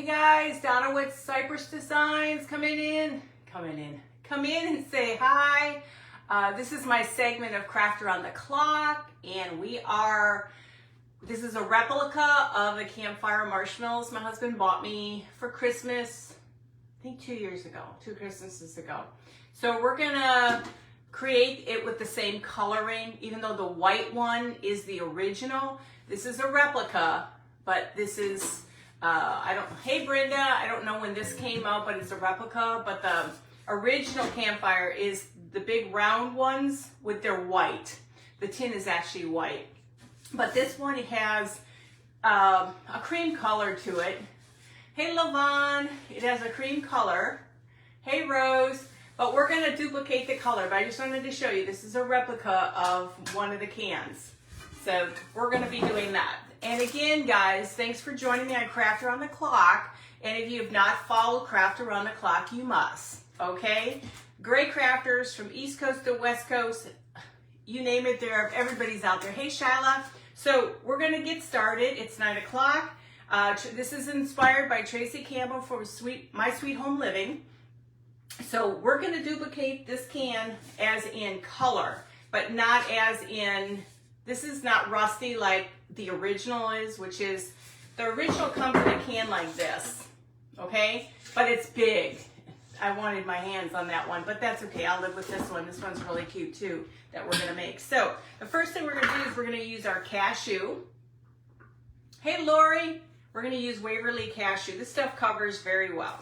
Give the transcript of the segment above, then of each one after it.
Hey guys, Donna with Cypress Designs coming in and say hi. This is my segment of Craft Around the Clock, and this is a replica of the Campfire marshmallows my husband bought me for Christmas, I think 2 Christmases ago. So we're gonna create it with the same coloring, even though the white one is the original. This is a replica, but this is, hey Brenda, I don't know when this came out, but it's a replica. But the original Campfire is the big round ones with their white. The tin is actually white. But this one has a cream color to it. Hey Lavon, it has a cream color. Hey Rose, but we're gonna duplicate the color, but I just wanted to show you, this is a replica of one of the cans. So we're gonna be doing that. And again, guys, thanks for joining me on Craft Around the Clock. And if you have not followed Craft Around the Clock, you must, okay? Great crafters from East Coast to West Coast, you name it, everybody's out there. Hey, Shyla. So we're gonna get started. It's 9 o'clock. This is inspired by Tracy Campbell from My Sweet Home Living. So we're gonna duplicate this can as in color, but not as in, this is not rusty like the original is, which is, the original comes in a can like this, okay? But it's big. I wanted my hands on that one, but that's okay. I'll live with this one. This one's really cute too, that we're gonna make. So the first thing we're gonna do is we're gonna use our cashew. Hey Lori, we're gonna use Waverly cashew. This stuff covers very well.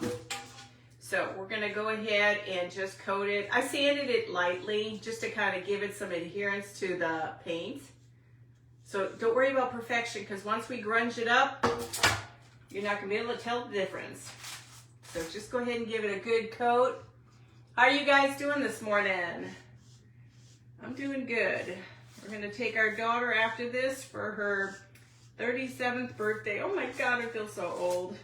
So we're gonna go ahead and just coat it. I sanded it lightly just to kind of give it some adherence to the paint. So don't worry about perfection, because once we grunge it up, you're not gonna be able to tell the difference. So just go ahead and give it a good coat. How are you guys doing this morning? I'm doing good. We're gonna take our daughter after this for her 37th birthday. Oh my God, I feel so old.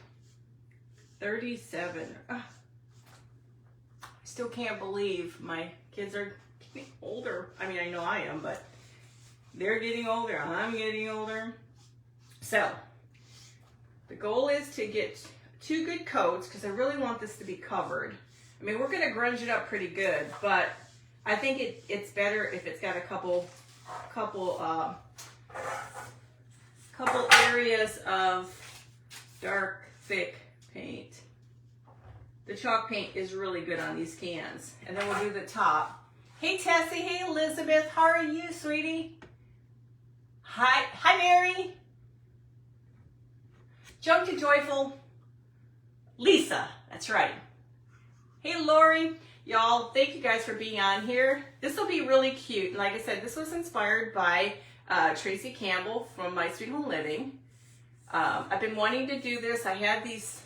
37. I still can't believe my kids are getting older. I mean, I know I am, but they're getting older, I'm getting older. So, the goal is to get 2 good coats, because I really want this to be covered. I mean, we're gonna grunge it up pretty good, but I think it's better if it's got a couple areas of dark, thick paint. The chalk paint is really good on these cans. And then we'll do the top. Hey Tessie, hey Elizabeth, how are you, sweetie? Hi Mary. Jump to Joyful. Lisa, that's right. Hey Lori, y'all, thank you guys for being on here. This will be really cute. And like I said, this was inspired by Tracy Campbell from My Sweet Home Living. I've been wanting to do this. I had these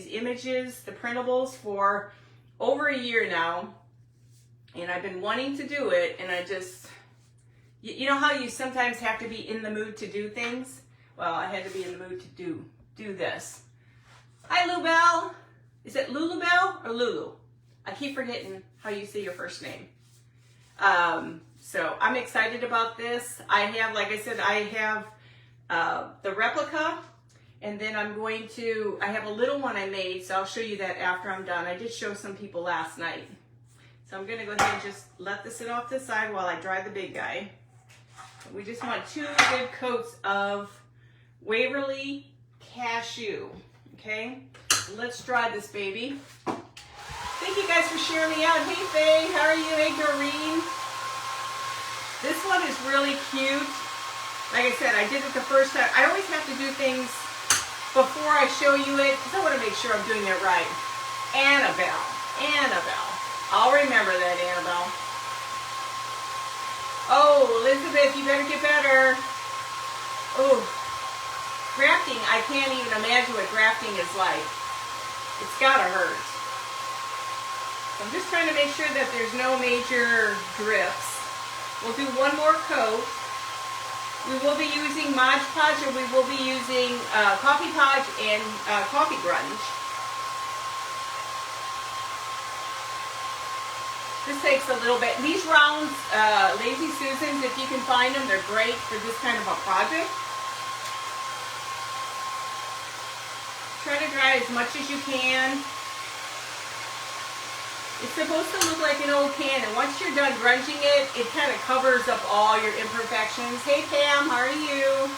images, the printables, for over a year now. And I've been wanting to do it, and I just, you know how you sometimes have to be in the mood to do things? Well, I had to be in the mood to do this. Hi, Lubel. Is it Lulubel or Lulu? I keep forgetting how you say your first name. So I'm excited about this. I have, like I said, I have the replica, and then I have a little one I made, so I'll show you that after I'm done. I did show some people last night. So I'm gonna go ahead and just let this sit off to the side while I dry the big guy. We just want 2 good coats of Waverly cashew, okay? Let's dry this baby. Thank you guys for sharing me out. Hey Faye, how are you? Hey Doreen. This one is really cute. Like I said, I did it the first time. I always have to do things before I show you it, because I want to make sure I'm doing it right. Annabelle. I'll remember that, Annabelle. Oh, Elizabeth, you better get better. Oh, grafting, I can't even imagine what grafting is like. It's gotta hurt. So I'm just trying to make sure that there's no major drifts. We'll do one more coat. We will be using Mod Podge, and we will be using Coffee Podge and Coffee Grunge. This takes a little bit. These rounds, Lazy Susans, if you can find them, they're great for this kind of a project. Try to that as much as you can. It's supposed to look like an old can, and once you're done grunging it, it kind of covers up all your imperfections. Hey Pam, how are you?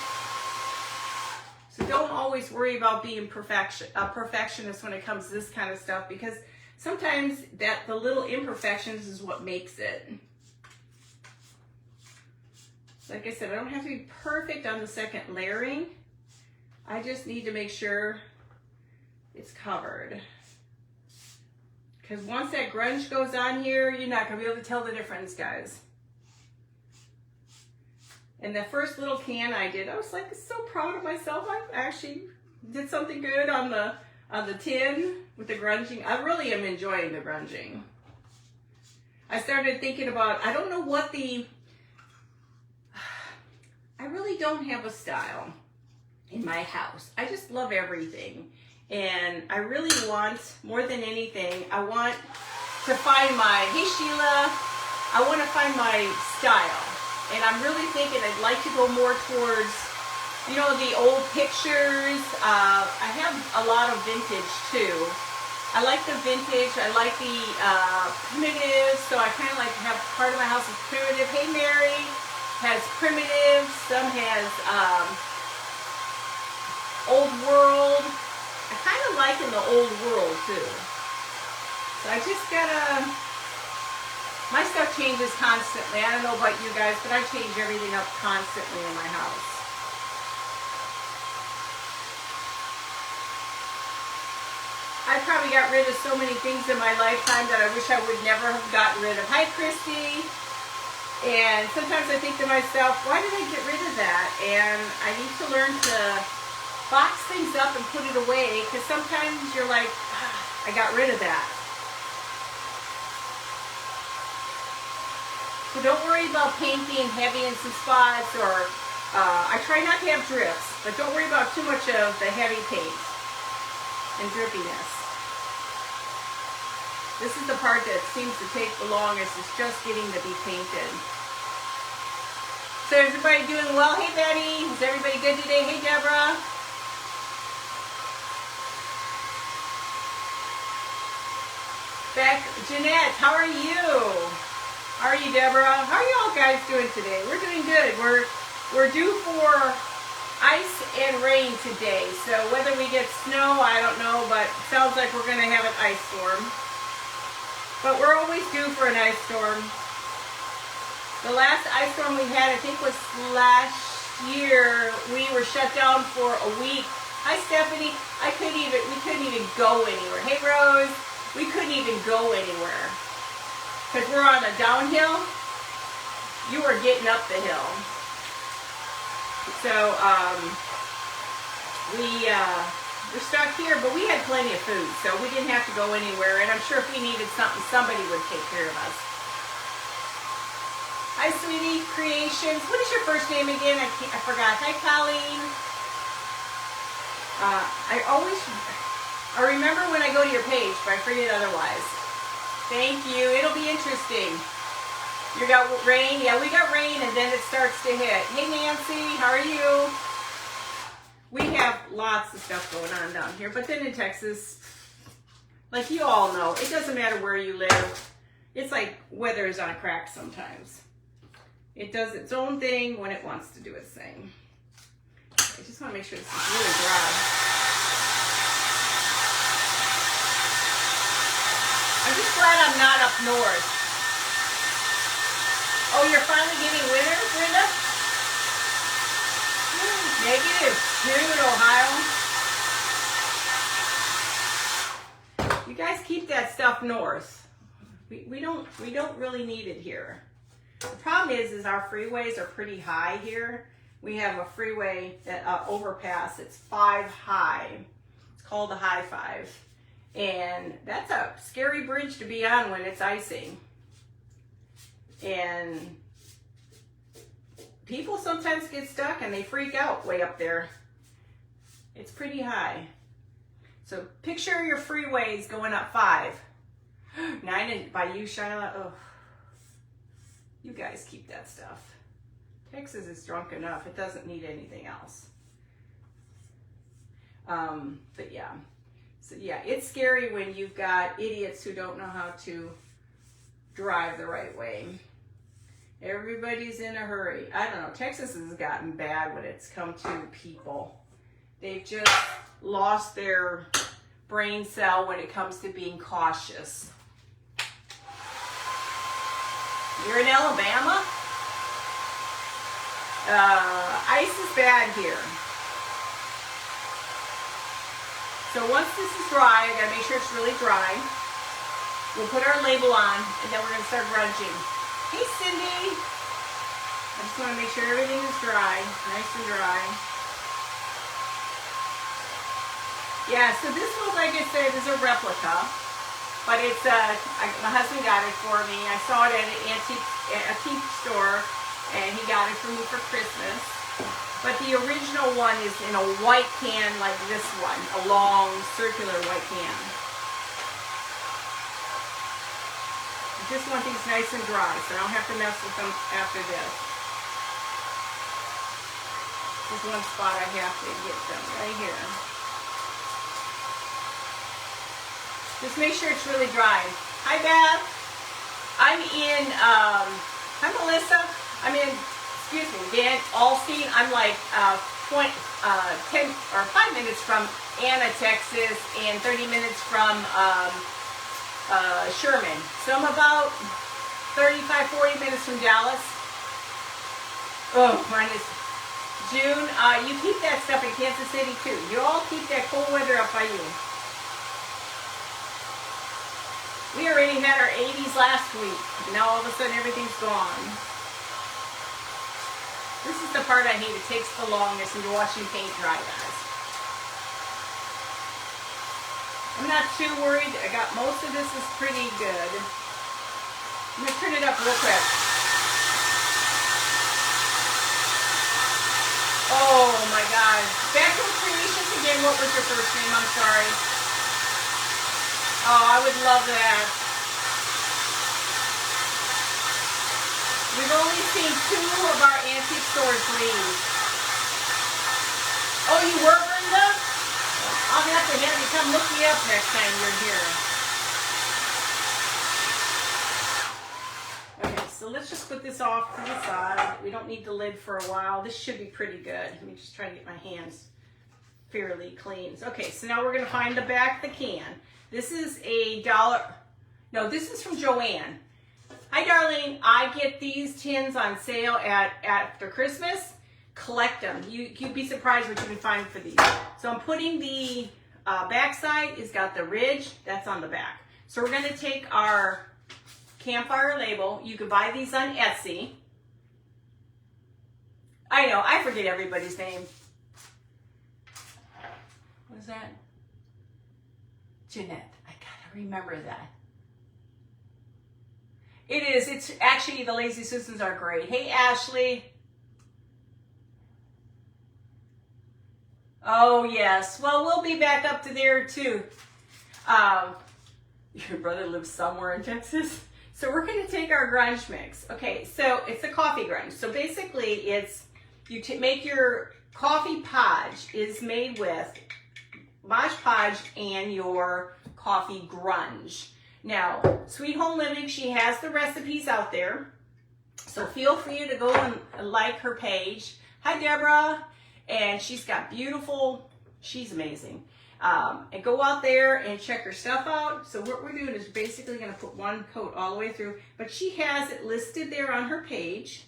So don't always worry about being a perfectionist when it comes to this kind of stuff, because sometimes the little imperfections is what makes it. Like I said, I don't have to be perfect on the second layering. I just need to make sure it's covered. Because once that grunge goes on here, you're not going to be able to tell the difference, guys. And the first little can I did, I was like so proud of myself. I actually did something good on the tin with the grunging. I really am enjoying the grunging. I started thinking about, I don't know what I really don't have a style in my house. I just love everything. And I really want, more than anything, I want to find hey Sheila, I want to find my style. And I'm really thinking I'd like to go more towards, you know, the old pictures. I have a lot of vintage too. I like the vintage, I like the primitive, so I kind of like to have part of my house is primitive. Hey Mary, has primitive, some has old world. I kind of like in the old world too. So I just gotta, my stuff changes constantly. I don't know about you guys, but I change everything up constantly in my house. I probably got rid of so many things in my lifetime that I wish I would never have gotten rid of. Hi Christy. And sometimes I think to myself, why did I get rid of that? And I need to learn to box things up and put it away, because sometimes you're like, I got rid of that. So don't worry about paint being heavy in some spots, or I try not to have drips, but don't worry about too much of the heavy paint and drippiness. This is the part that seems to take the longest, is just getting to be painted. So everybody doing well? Hey Betty, is everybody good today? Hey Deborah. Beck, Jeanette, how are you? How are you, Deborah? How are y'all guys doing today? We're doing good. We're due for ice and rain today. So whether we get snow, I don't know, but it sounds like we're going to have an ice storm. But we're always due for an ice storm. The last ice storm we had, I think, was last year. We were shut down for a week. Hi, Stephanie. We couldn't even go anywhere. Hey, Rose. We couldn't even go anywhere because we're on a downhill. You were getting up the hill. So we're stuck here, but we had plenty of food, so we didn't have to go anywhere. And I'm sure if we needed something, somebody would take care of us. Hi, Sweetie Creations. What is your first name again? I forgot. Hi, Colleen. I remember when I go to your page, but I forget otherwise. Thank you. It'll be interesting. You got rain? Yeah, we got rain, and then it starts to hit. Hey, Nancy. How are you? We have lots of stuff going on down here, but then in Texas, like you all know, it doesn't matter where you live. It's like weather is on crack sometimes. It does its own thing when it wants to do its thing. I just want to make sure this is really dry. I'm just glad I'm not up north. Oh, you're finally getting winter, Brenda? -2 in Ohio. You guys keep that stuff north. We don't really need it here. The problem is our freeways are pretty high here. We have a freeway that overpass. It's 5 high. It's called the High 5. And that's a scary bridge to be on when it's icing. And people sometimes get stuck and they freak out way up there. It's pretty high. So picture your freeways going up 5. 9 by you, Shyla. Oh, you guys keep that stuff. Texas is drunk enough. It doesn't need anything else. But yeah. So yeah, it's scary when you've got idiots who don't know how to drive the right way. Everybody's in a hurry. I don't know, Texas has gotten bad when it's come to people. They've just lost their brain cell when it comes to being cautious. You're in Alabama? Ice is bad here. So once this is dry, I gotta make sure it's really dry. We'll put our label on, and then we're gonna start grunging. Hey, Cindy. I just wanna make sure everything is dry, nice and dry. Yeah, so this one, like I said, is a replica, but it's my husband got it for me. I saw it at an antique store, and he got it for me for Christmas. But the original one is in a white can like this one, a long circular white can. I just want these nice and dry, so I don't have to mess with them after this. There's one spot I have to get them, right here. Just make sure it's really dry. Hi, Beth. I'm in, hi, Melissa. I'm in, excuse me, Dan Alstein. I'm like 10 or 5 minutes from Anna, Texas, and 30 minutes from Sherman. So I'm about 35, 40 minutes from Dallas. Oh, mine is June. You keep that stuff in Kansas City too. You all keep that cold weather up by you. We already had our 80s last week. Now all of a sudden everything's gone. This is the part I hate. It takes the longest and you're watching paint dry, guys. I'm not too worried. I got most of this is pretty good. I'm going to turn it up real quick. Oh my God. Vacuum Creations again. What was your first name? I'm sorry. Oh, I would love that. We've only seen 2 of our antique stores leave. Oh, you were, Brenda? I'll have to have you come look me up next time you're here. Okay, so let's just put this off to the side. We don't need the lid for a while. This should be pretty good. Let me just try to get my hands fairly clean. Okay, so now we're going to find the back of the can. This is $1. No, this is from Joanne. Hi, darling. I get these tins on sale after Christmas. Collect them. You'd be surprised what you can find for these. So I'm putting the back side. It's got the ridge. That's on the back. So we're going to take our Campfire label. You can buy these on Etsy. I know. I forget everybody's name. What is that? Jeanette. I gotta remember that. It is. It's actually, the Lazy Susans are great. Hey, Ashley. Oh, yes. Well, we'll be back up to there, too. Your brother lives somewhere in Texas. So we're going to take our grunge mix. Okay, so it's a coffee grunge. So basically, it's, you make your coffee podge is made with Mod Podge and your coffee grunge. Now, Sweet Home Living, she has the recipes out there. So feel free to go and like her page. Hi, Deborah. And she's got beautiful, she's amazing. And go out there and check her stuff out. So what we're doing is basically going to put one coat all the way through. But she has it listed there on her page.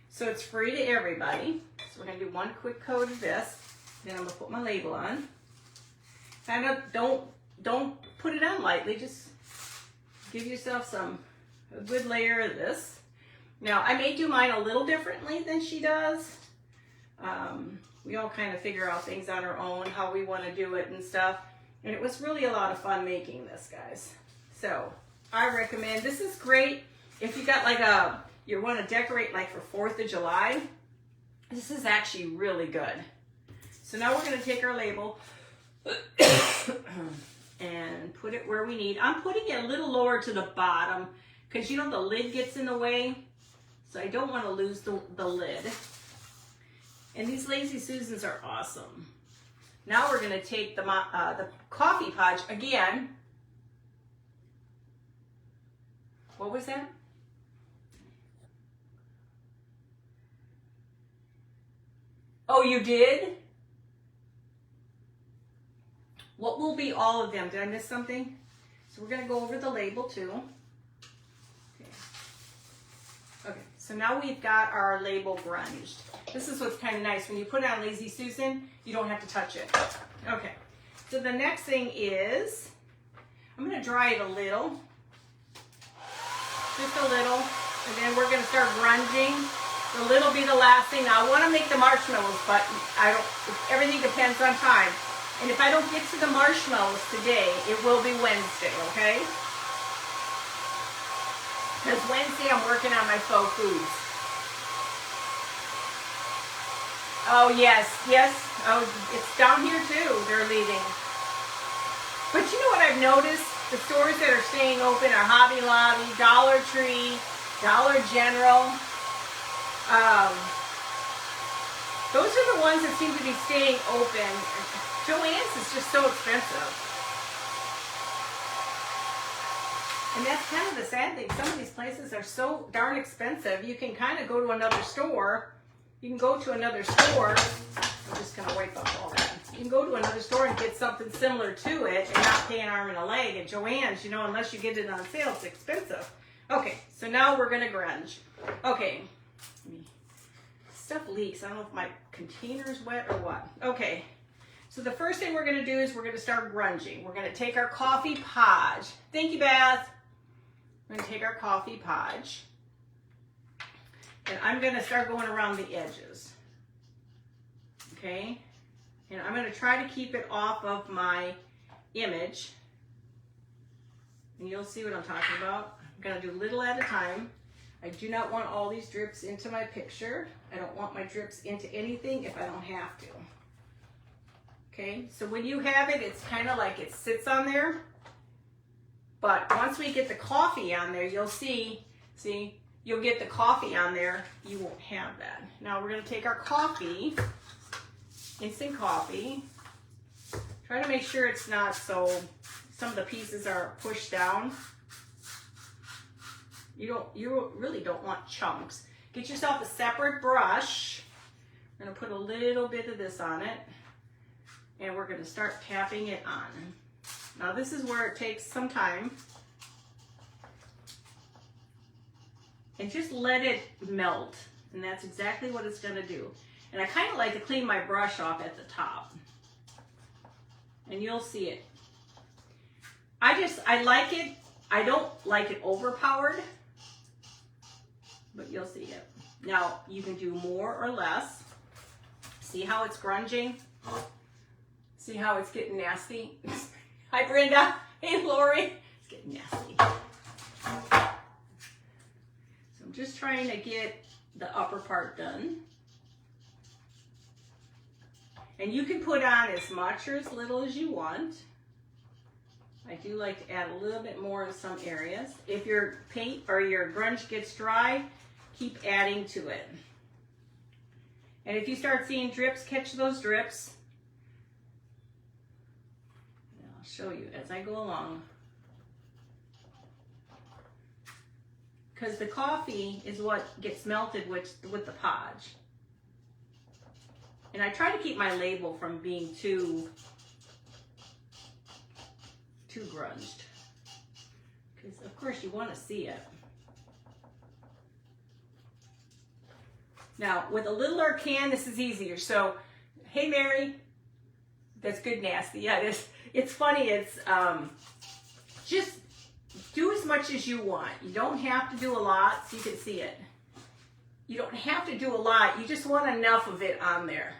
So it's free to everybody. So we're going to do one quick coat of this. Then I'm going to put my label on. Kind of don't put it on lightly. Just give yourself a good layer of this. Now, I may do mine a little differently than she does. We all kind of figure out things on our own, how we want to do it and stuff. And it was really a lot of fun making this, guys. So I recommend, this is great if you got like you want to decorate like for 4th of July. This is actually really good. So now we're going to take our label and put it where we need. I'm putting it a little lower to the bottom because you know the lid gets in the way. So I don't want to lose the lid. And these Lazy Susans are awesome. Now we're going to take the coffee podge again. What was that? Oh, you did? What will be all of them? Did I miss something? So we're going to go over the label too. Okay, so now we've got our label grunged. This is what's kind of nice. When you put it on Lazy Susan, you don't have to touch it. Okay, so the next thing is, I'm going to dry it a little. Just a little. And then we're going to start grunging. A little be the last thing. Now I want to make the marshmallows, but everything depends on time. And if I don't get to the marshmallows today, it will be Wednesday, okay? Because Wednesday I'm working on my faux foods. Oh, yes, yes. Oh, it's down here too. They're leaving. But you know what I've noticed? The stores that are staying open are Hobby Lobby, Dollar Tree, Dollar General. Those are the ones that seem to be staying open. Joann's is just so expensive. And that's kind of the sad thing. Some of these places are so darn expensive. You can kind of go to another store. You can go to another store. I'm just going to wipe up all that. You can go to another store and get something similar to it and not pay an arm and a leg. At Joann's, you know, unless you get it on sale, it's expensive. Okay, so now we're going to grunge. Okay. Stuff leaks. I don't know if my container's wet or what. Okay. So the first thing we're going to do is we're going to start grunging. We're going to take our coffee podge. Thank you, Beth. We're going to take our coffee podge. And I'm going to start going around the edges. Okay? And I'm going to try to keep it off of my image. And you'll see what I'm talking about. I'm going to do little at a time. I do not want all these drips into my picture. I don't want my drips into anything if I don't have to. Okay, so when you have it, it's kind of like it sits on there. But once we get the coffee on there, you'll see, you'll get the coffee on there. You won't have that. Now we're going to take our coffee, instant coffee. Try to make sure it's not so, some of the pieces are pushed down. You really don't want chunks. Get yourself a separate brush. We're going to put a little bit of this on it. And we're going to start tapping it on. Now this is where it takes some time. And just let it melt. And that's exactly what it's going to do. And I kind of like to clean my brush off at the top. And you'll see it. I like it. I don't like it overpowered. But you'll see it. Now you can do more or less. See how it's grunging? See how it's getting nasty? Hi, Brenda. Hey, Lori. It's getting nasty. So I'm just trying to get the upper part done. And you can put on as much or as little as you want. I do like to add a little bit more in some areas. If your paint or your grunge gets dry, keep adding to it. And if you start seeing drips, catch those drips. I'll show you as I go along. Because the coffee is what gets melted with the podge. And I try to keep my label from being too grunged. Because of course you want to see it. Now with a littler can, this is easier. So, hey Mary, that's good nasty. Yeah, it's funny. It's just do as much as you want. You don't have to do a lot, so you can see it. You don't have to do a lot. You just want enough of it on there.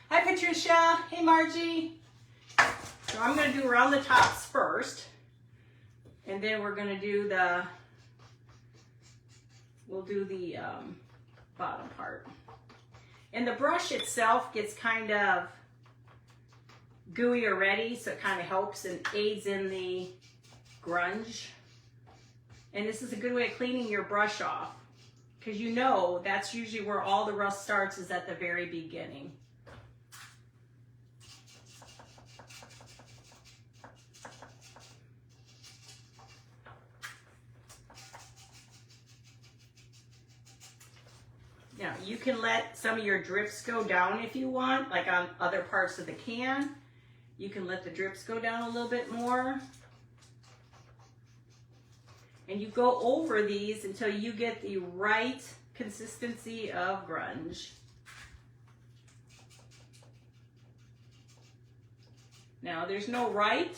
Hi Patricia. Hey Margie. So I'm going to do around the tops first, and then we're going to do we'll do the bottom part. And the brush itself gets kind of gooey already, so it kind of helps and aids in the grunge. And this is a good way of cleaning your brush off, because you know that's usually where all the rust starts, is at the very beginning. Now you can let some of your drips go down if you want, like on other parts of the can. You can let the drips go down a little bit more. And you go over these until you get the right consistency of grunge. Now there's no right,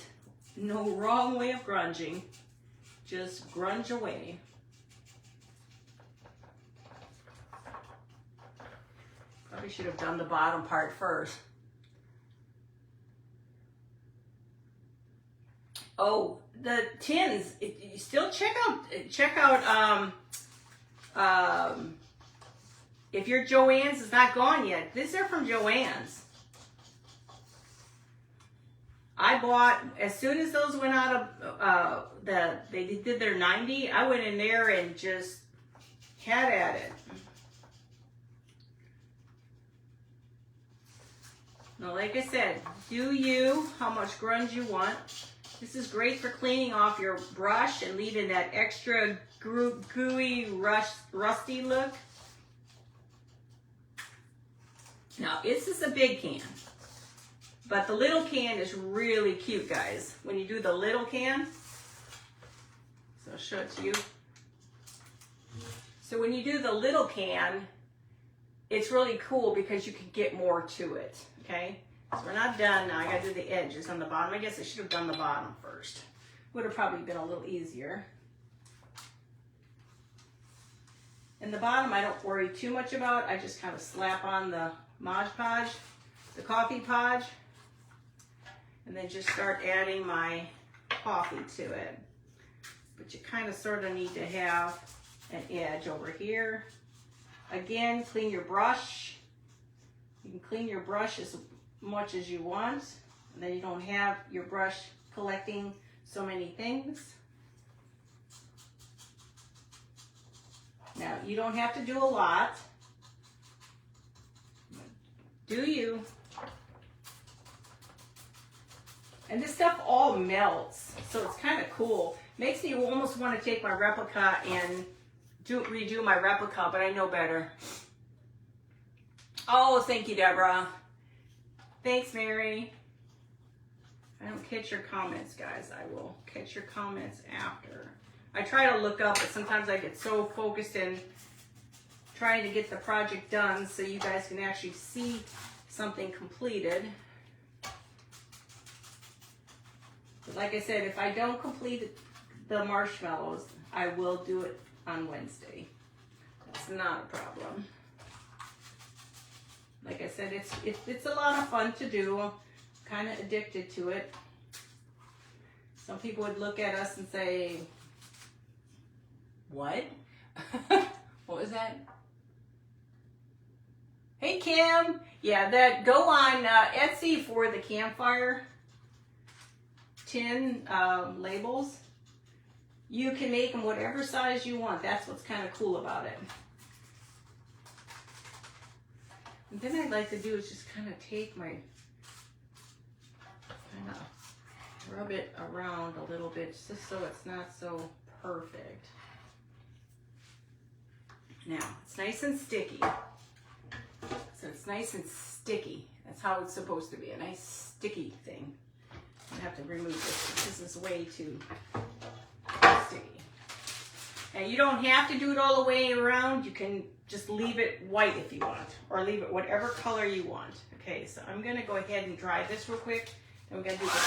no wrong way of grunging. Just grunge away. Probably should have done the bottom part first. Oh, the tins. You still check out. If your Joann's is not gone yet, these are from Joann's. I bought as soon as those went out of they did their 90. I went in there and just had at it. Now, like I said, do you how much grunge you want. This is great for cleaning off your brush and leaving that extra gooey, rusty look. Now, this is a big can, but the little can is really cute, guys. When you do the little can, so I'll show it to you. So when you do the little can, it's really cool because you can get more to it, okay? So we're not done now. I gotta do the edges on the bottom. I guess I should have done the bottom first. Would have probably been a little easier. And the bottom I don't worry too much about. I just kind of slap on the Mod Podge, the coffee podge, and then just start adding my coffee to it. But you kind of sort of need to have an edge over here. Again, clean your brush. You can clean your brush as much as you want, and then you don't have your brush collecting so many things. Now, you don't have to do a lot. Do you? And this stuff all melts, so it's kind of cool. Makes me almost want to take my replica and redo my replica, but I know better. Oh, thank you, Deborah. Thanks, Mary. If I don't catch your comments, guys, I will catch your comments after. I try to look up, but sometimes I get so focused in trying to get the project done so you guys can actually see something completed. But like I said, if I don't complete the marshmallows, I will do it on Wednesday. That's not a problem. Like I said, it's a lot of fun to do. I'm kind of addicted to it. Some people would look at us and say, what? What was that? Hey, Kim. Yeah, go on Etsy for the Campfire tin labels. You can make them whatever size you want. That's what's kind of cool about it. And then I'd like to do is just kind of take my, kind of rub it around a little bit just so it's not so perfect. Now, it's nice and sticky. So it's nice and sticky. That's how it's supposed to be, a nice sticky thing. I have to remove this. This is way too sticky. And you don't have to do it all the way around. You can just leave it white if you want, or leave it whatever color you want. Okay, so I'm gonna go ahead and dry this real quick. Then we're gonna do the top.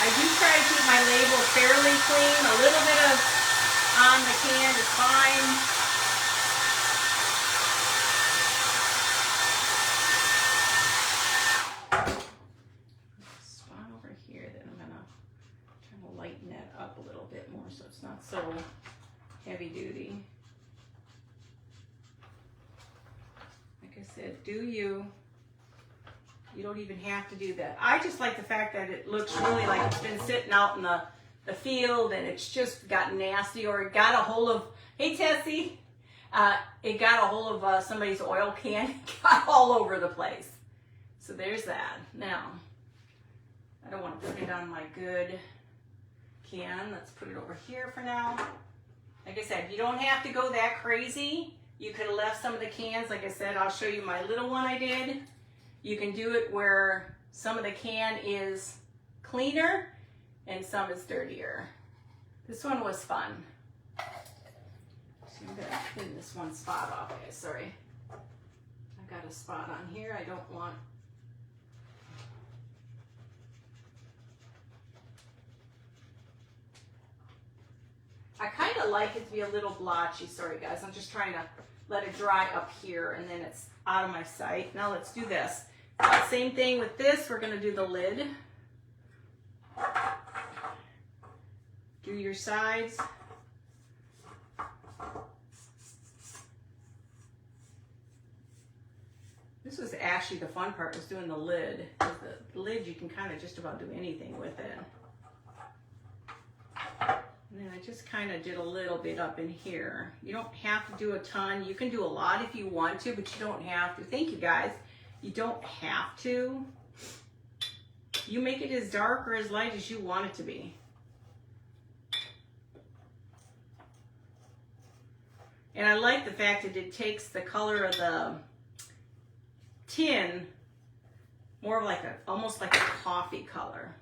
I do try to keep my label fairly clean. A little bit of on the can is fine. Spot over here that I'm gonna try to lighten that up a little bit more so it's not so heavy duty. Like I said, do you. You don't even have to do that. I just like the fact that it looks really like it's been sitting out in the field and it's just got nasty, or it got a hold of, hey Tessie, it got a hold of somebody's oil can. It got all over the place. So there's that. Now, I don't want to put it on my good can. Let's put it over here for now. Like I said, you don't have to go that crazy. You could have left some of the cans. Like I said, I'll show you my little one I did. You can do it where some of the can is cleaner and some is dirtier. This one was fun. So I'm gonna clean this one spot off, guys. Sorry. I've got a spot on here I don't want. I kind of like it to be a little blotchy. Sorry guys, I'm just trying to let it dry up here and then it's out of my sight. Now let's do this. Same thing with this, we're gonna do the lid. Do your sides. This was actually the fun part, was doing the lid. The lid, you can kind of just about do anything with it. And then I just kind of did a little bit up in here. You don't have to do a ton. You can do a lot if you want to, but you don't have to. Thank you guys. You don't have to. You make it as dark or as light as you want it to be. And I like the fact that it takes the color of the tin more of like almost like a coffee color.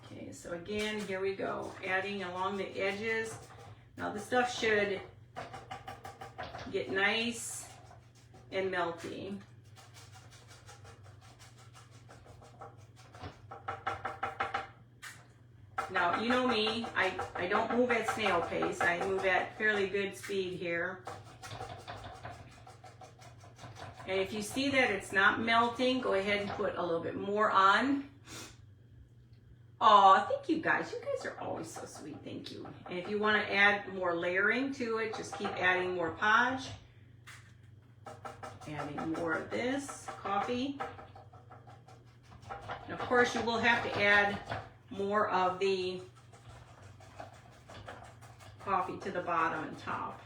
Okay, so again, here we go, adding along the edges. Now the stuff should get nice and melty. Now, you know me, I don't move at snail pace. I move at fairly good speed here. And if you see that it's not melting, go ahead and put a little bit more on. Oh, thank you guys. You guys are always so sweet. Thank you. And if you want to add more layering to it, just keep adding more podge. Adding more of this coffee. And of course, you will have to add more of the coffee to the bottom and top.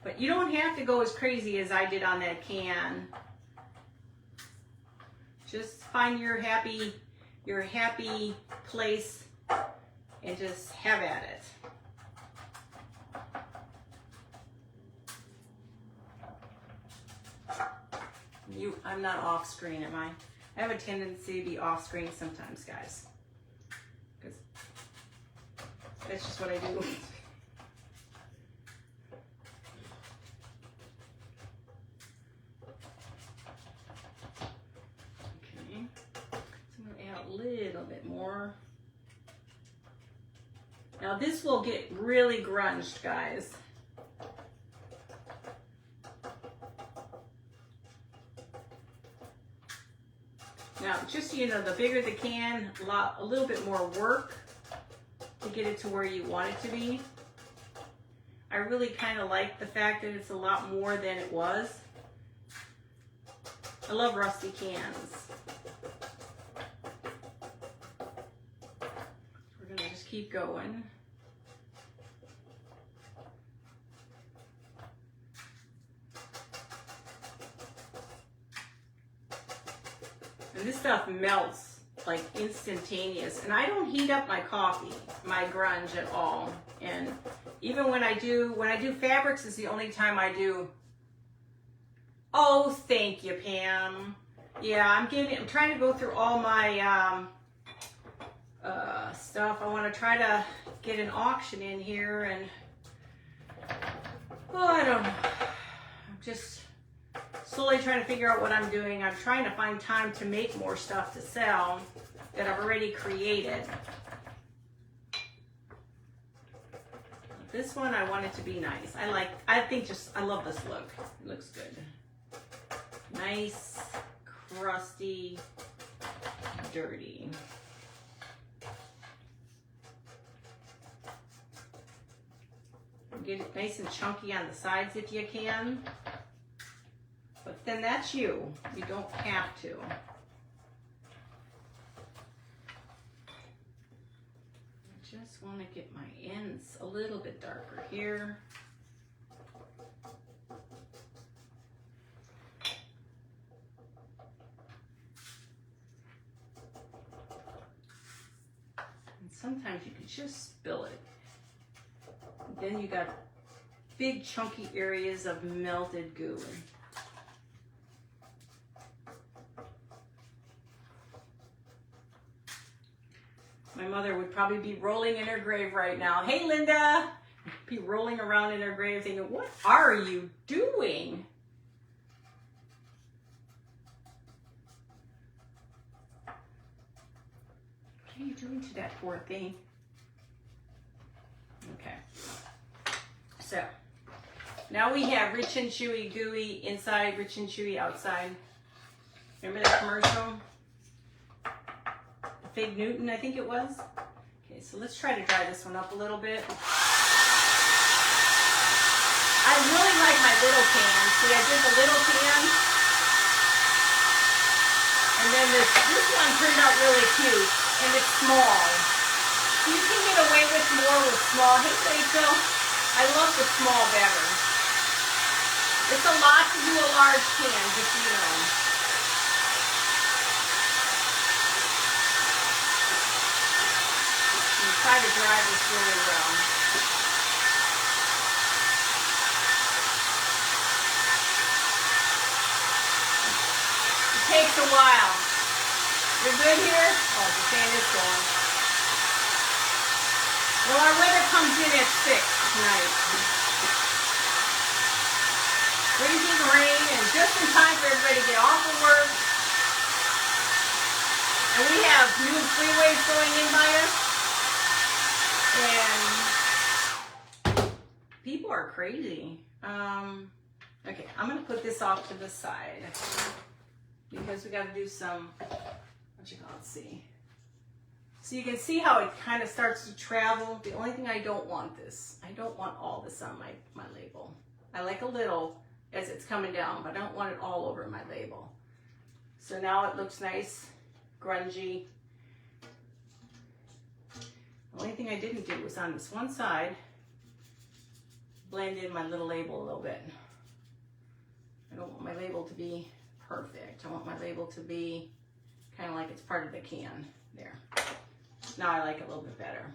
But you don't have to go as crazy as I did on that can. Just find your happy place and just have at it. I'm not off screen, am I? I have a tendency to be off screen sometimes, guys. Because that's just what I do. Okay. So I'm going to add a little bit more. Now this will get really grunged, guys. Now, just so you know, the bigger the can, a little bit more work to get it to where you want it to be. I really kind of like the fact that it's a lot more than it was. I love rusty cans. We're gonna just keep going. And this stuff melts like instantaneous. And I don't heat up my coffee, my grunge at all. And even when I do fabrics is the only time I do. Oh, thank you, Pam. Yeah, I'm trying to go through all my stuff. I want to try to get an auction in here, and oh, I don't know. I'm just slowly trying to figure out what I'm doing. I'm trying to find time to make more stuff to sell that I've already created. This one I want it to be nice. I love this look. It looks good. Nice, crusty, dirty. Get it nice and chunky on the sides if you can. But then that's you. You don't have to. I just want to get my ends a little bit darker here. And sometimes you can just spill it. Then you got big chunky areas of melted goo. My mother would probably be rolling in her grave right now. Hey, Linda! Be rolling around in her grave thinking, what are you doing? What are you doing to that poor thing? Okay. So, now we have rich and chewy, gooey inside, rich and chewy outside. Remember that commercial? Fig Newton, I think it was. Okay, so let's try to dry this one up a little bit. I really like my little can. See, I did the little can. And then this one turned out really cute. And it's small. You can get away with more with small. Hey, Rachel. I love the small better. It's a lot to do a large can, just so you know. Try to dry this really well. It takes a while. You're good here? Oh, the fan is going. Well, our weather comes in at 6 tonight. Freezing rain, and just in time for everybody to get off of work. And we have new freeways going in by us. And people are crazy. Okay, I'm gonna put this off to the side because we gotta do some, see. So you can see how it kind of starts to travel. The only thing I don't want I don't want all this on my label. I like a little as it's coming down, but I don't want it all over my label. So now it looks nice, grungy. The only thing I didn't do was on this one side, blend in my little label a little bit. I don't want my label to be perfect. I want my label to be kind of like it's part of the can. There. Now I like it a little bit better.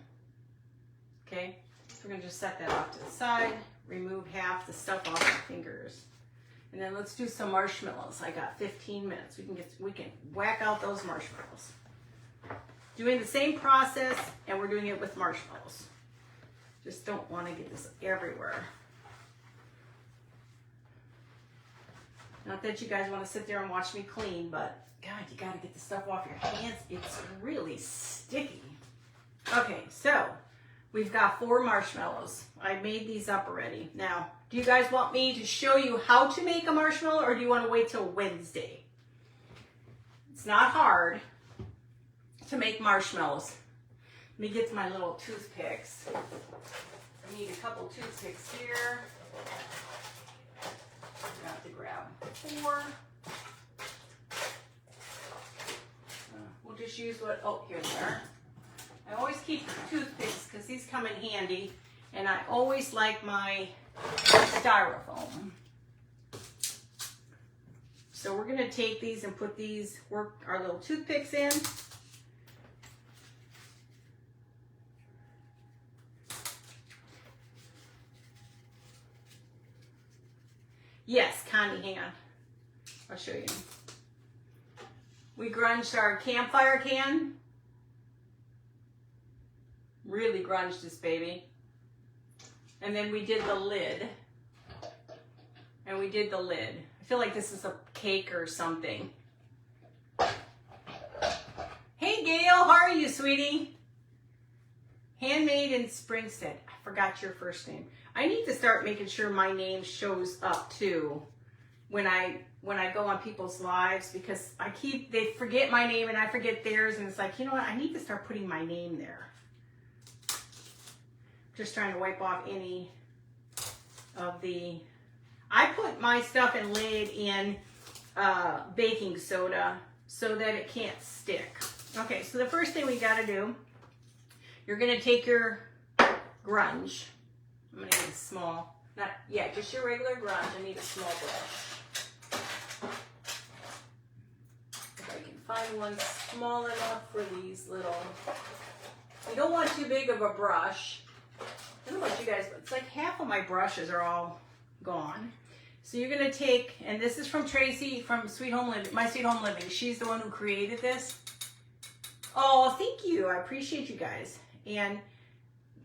Okay, so we're gonna just set that off to the side, remove half the stuff off my fingers. And then let's do some marshmallows. I got 15 minutes. We can whack out those marshmallows. Doing the same process, and we're doing it with marshmallows. Just don't want to get this everywhere. Not that you guys want to sit there and watch me clean, but God, you got to get the stuff off your hands. It's really sticky. Okay, so we've got 4 marshmallows. I made these up already. Now, do you guys want me to show you how to make a marshmallow, or do you want to wait till Wednesday? It's not hard to make marshmallows. Let me get to my little toothpicks. I need a couple toothpicks here. I have to grab 4. We'll just use what, oh, here they are. I always keep toothpicks because these come in handy, and I always like my styrofoam. So we're gonna take these and put these, work our little toothpicks in. Yes, Connie, hang on. I'll show you. We grunged our Campfire can. Really grunged this baby. And then we did the lid. And we did the lid. I feel like this is a cake or something. Hey Gail, how are you, sweetie? Handmade in Springstead. I forgot your first name. I need to start making sure my name shows up too when I go on people's lives, because they forget my name and I forget theirs, and it's like, you know what, I need to start putting my name there. Just trying to wipe off any of the, I put my stuff and lay it in baking soda so that it can't stick. Okay, so the first thing we gotta do, you're gonna take your grunge. I'm gonna need a small, just your regular grunge. I need a small brush. If I can find one small enough for these little You don't want too big of a brush. I don't know about you guys, but it's like half of my brushes are all gone. So you're gonna take, and this is from Tracy from Sweet Home Living, My Sweet Home Living. She's the one who created this. Oh, thank you. I appreciate you guys. And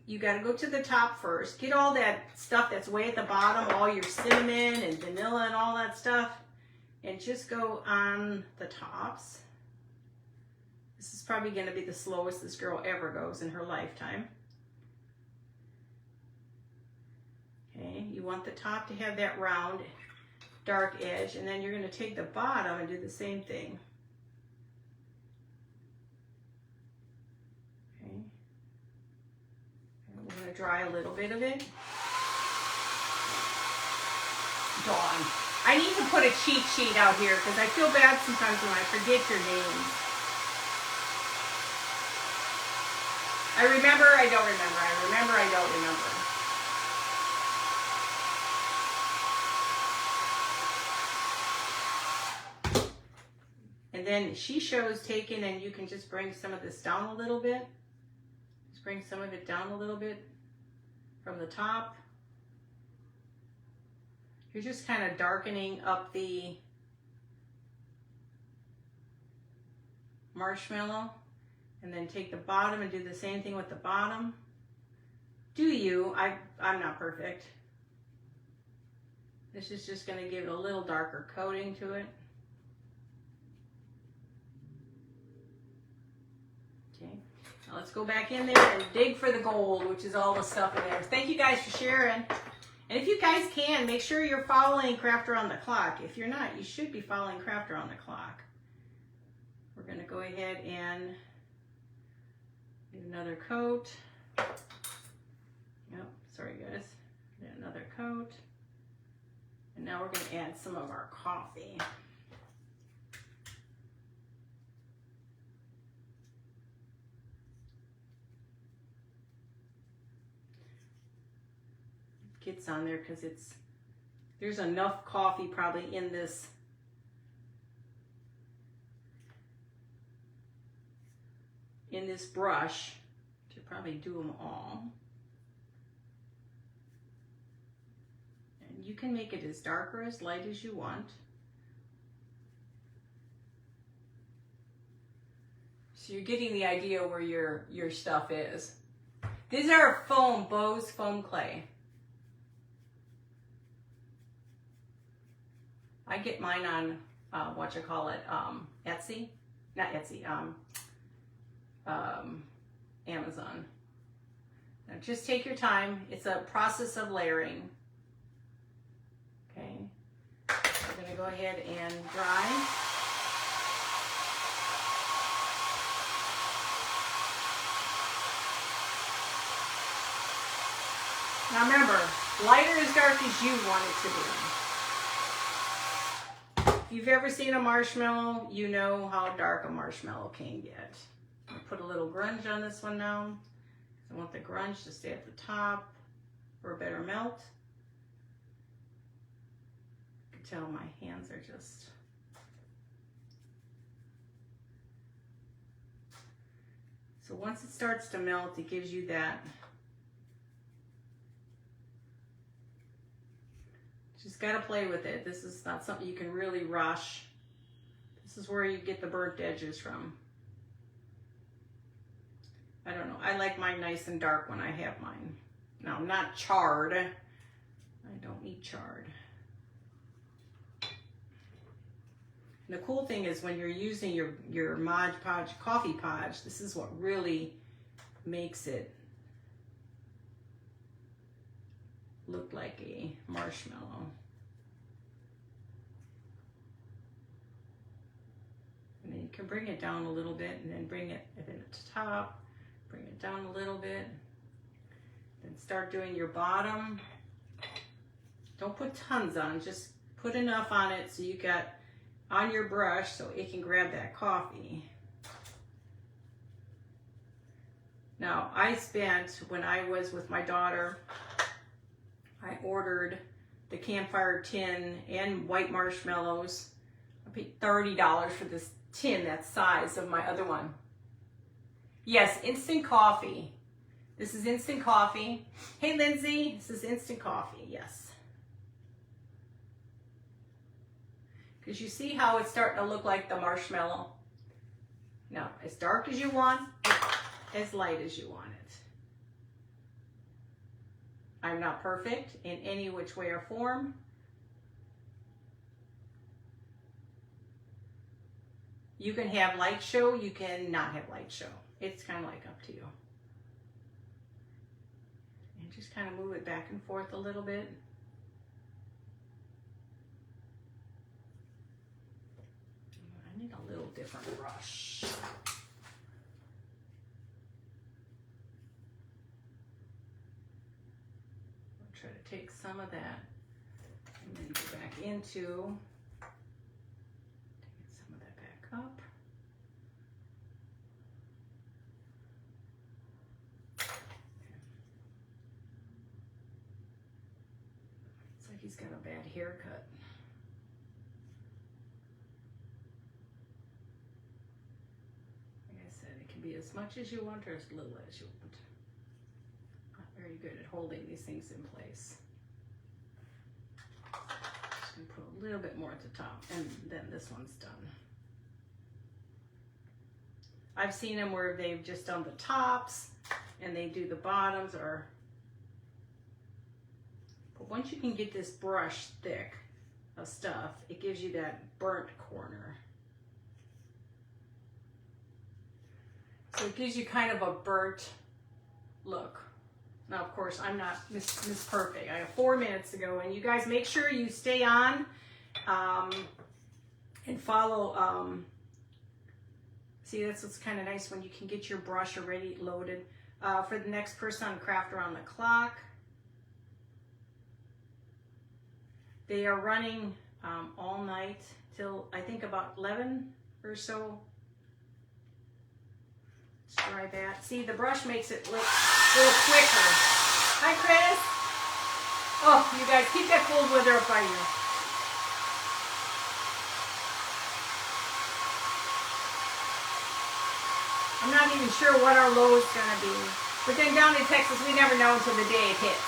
you got to go to the top first. Get all that stuff that's way at the bottom, all your cinnamon and vanilla and all that stuff, and just go on the tops. This is probably going to be the slowest this girl ever goes in her lifetime. Okay, you want the top to have that round, dark edge, and then you're going to take the bottom and do the same thing. I'm going to dry a little bit of it. Dawn. I need to put a cheat sheet out here because I feel bad sometimes when I forget your names. I remember, I don't remember. I remember, I don't remember. And then she shows taking, and you can just bring some of this down a little bit. Bring some of it down a little bit from the top. You're just kind of darkening up the marshmallow, and then take the bottom and do the same thing with the bottom. Do you? I'm not perfect. This is just going to give it a little darker coating to it. Okay. Now let's go back in there and dig for the gold, which is all the stuff in there. Thank you guys for sharing. And if you guys can, make sure you're following Craft Around the Clock. If you're not, you should be following Craft Around the Clock. We're going to go ahead and do another coat. Yep, sorry guys. Get another coat. And now we're going to add some of our coffee. Gets on there because there's enough coffee probably in this brush to probably do them all. And you can make it as dark or as light as you want. So you're getting the idea where your stuff is. These are Bose foam clay. I get mine on, Etsy, not Etsy, Amazon. Now just take your time. It's a process of layering. Okay, we're gonna go ahead and dry. Now remember, light or as dark as you want it to be. If you've ever seen a marshmallow, you know how dark a marshmallow can get. I'm gonna put a little grunge on this one now. I want the grunge to stay at the top for a better melt. You can tell my hands are just... So once it starts to melt, it gives you that. Just gotta play with it. This is not something you can really rush. This is where you get the burnt edges from. I don't know. I like mine nice and dark when I have mine. Now, not charred. I don't need charred. And the cool thing is when you're using your Mod Podge Coffee Podge, this is what really makes it look like a marshmallow. And then you can bring it down a little bit and then bring it at the top, bring it down a little bit, then start doing your bottom. Don't put tons on, just put enough on it so you got on your brush so it can grab that coffee. Now, I spent, when I was with my daughter, I ordered the Campfire tin and white marshmallows. I paid $30 for this tin that size of my other one. Yes, instant coffee. This is instant coffee. Hey, Lindsay, this is instant coffee, yes. Because you see how it's starting to look like the marshmallow? Now, as dark as you want, as light as you want it. I'm not perfect in any which way or form. You can have light show, you can not have light show. It's kind of like up to you. And just kind of move it back and forth a little bit. I need a little different brush. I'll try to take some of that and then go back into, take some of that back up. It's like he's got a bad haircut. Like I said, it can be as much as you want or as little as you want. Not very good at holding these things in place. Just gonna put a little bit more at the top, and then this one's done. I've seen them where they've just done the tops and they do the bottoms, or but once you can get this brush thick of stuff, it gives you that burnt corner. So it gives you kind of a burnt look. Now, of course, I'm not Miss Perfect. I have 4 minutes to go, and you guys make sure you stay on and follow. See, that's what's kind of nice when you can get your brush already loaded. For the next person on Craft Around the Clock, they are running all night till I think about 11 or so. Let's try that. See, the brush makes it look a little quicker. Hi, Chris. Oh, you guys, keep that cold weather up by you. I'm not even sure what our low is going to be. But then down in Texas, we never know until the day it hits.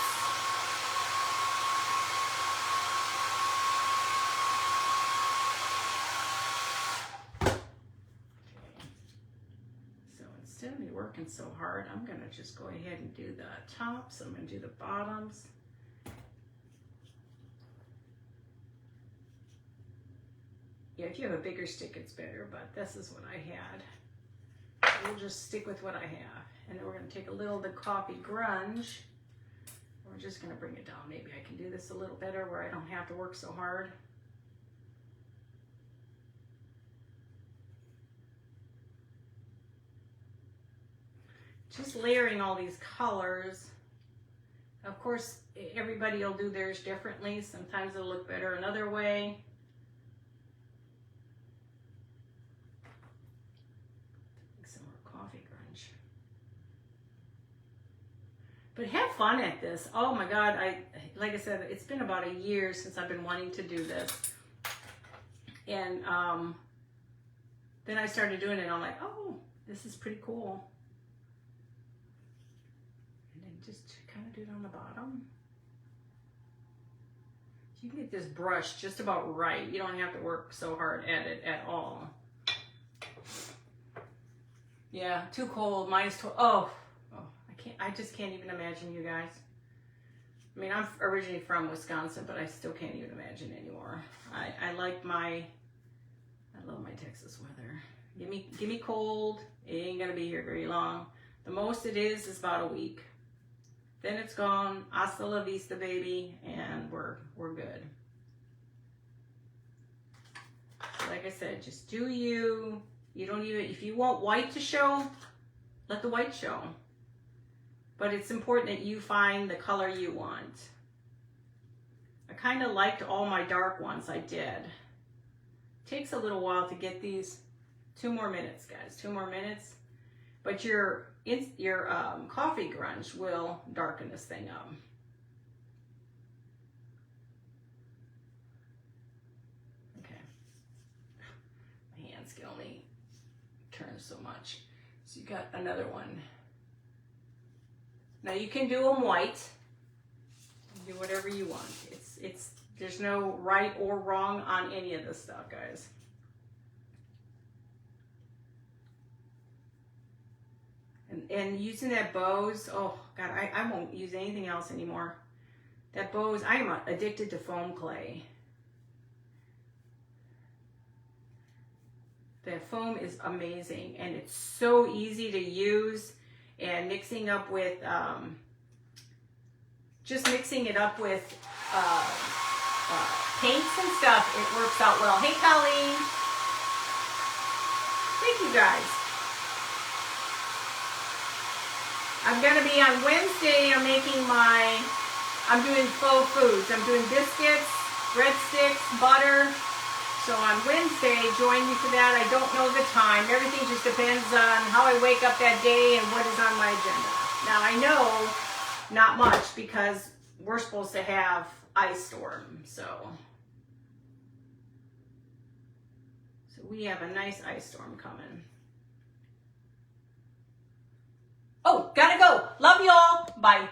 So instead of me working so hard, I'm going to just go ahead and do the tops. I'm going to do the bottoms. Yeah, if you have a bigger stick, it's better, but this is what I had. We'll just stick with what I have. And then we're going to take a little of the coffee grunge. We're just going to bring it down. Maybe I can do this a little better where I don't have to work so hard. Just layering all these colors. Of course, everybody will do theirs differently. Sometimes it'll look better another way. But have fun at this. Oh my God, like I said, it's been about a year since I've been wanting to do this. And then I started doing it and I'm like, oh, this is pretty cool. And then just kind of do it on the bottom. You can get this brush just about right. You don't have to work so hard at it at all. Yeah, too cold. Mine's too, oh. I just can't even imagine, you guys. I mean, I'm originally from Wisconsin, but I still can't even imagine anymore. I love my Texas weather. Give me cold. It ain't gonna be here very long. The most it is about a week. Then it's gone. Hasta la vista, baby, and we're good. So like I said, just do you. You don't even, if you want white to show, let the white show. But it's important that you find the color you want. I kind of liked all my dark ones. I did. It takes a little while to get these. 2 more minutes, guys. 2 more minutes. But your coffee grunge will darken this thing up. Okay. My hands can only turn so much. So you got another one. Now you can do them white. Do whatever you want. There's no right or wrong on any of this stuff, guys. And using that Bose, oh God, I won't use anything else anymore. That Bose, I am addicted to foam clay. The foam is amazing, and it's so easy to use. And mixing up with, just mixing it up with paints and stuff, it works out well. Hey, Colleen. Thank you, guys. I'm going to be on Wednesday, I'm doing faux foods. I'm doing biscuits, breadsticks, butter. So on Wednesday, join me for that. I don't know the time. Everything just depends on how I wake up that day and what is on my agenda. Now I know not much because we're supposed to have ice storm. So we have a nice ice storm coming. Oh, gotta go. Love y'all. Bye.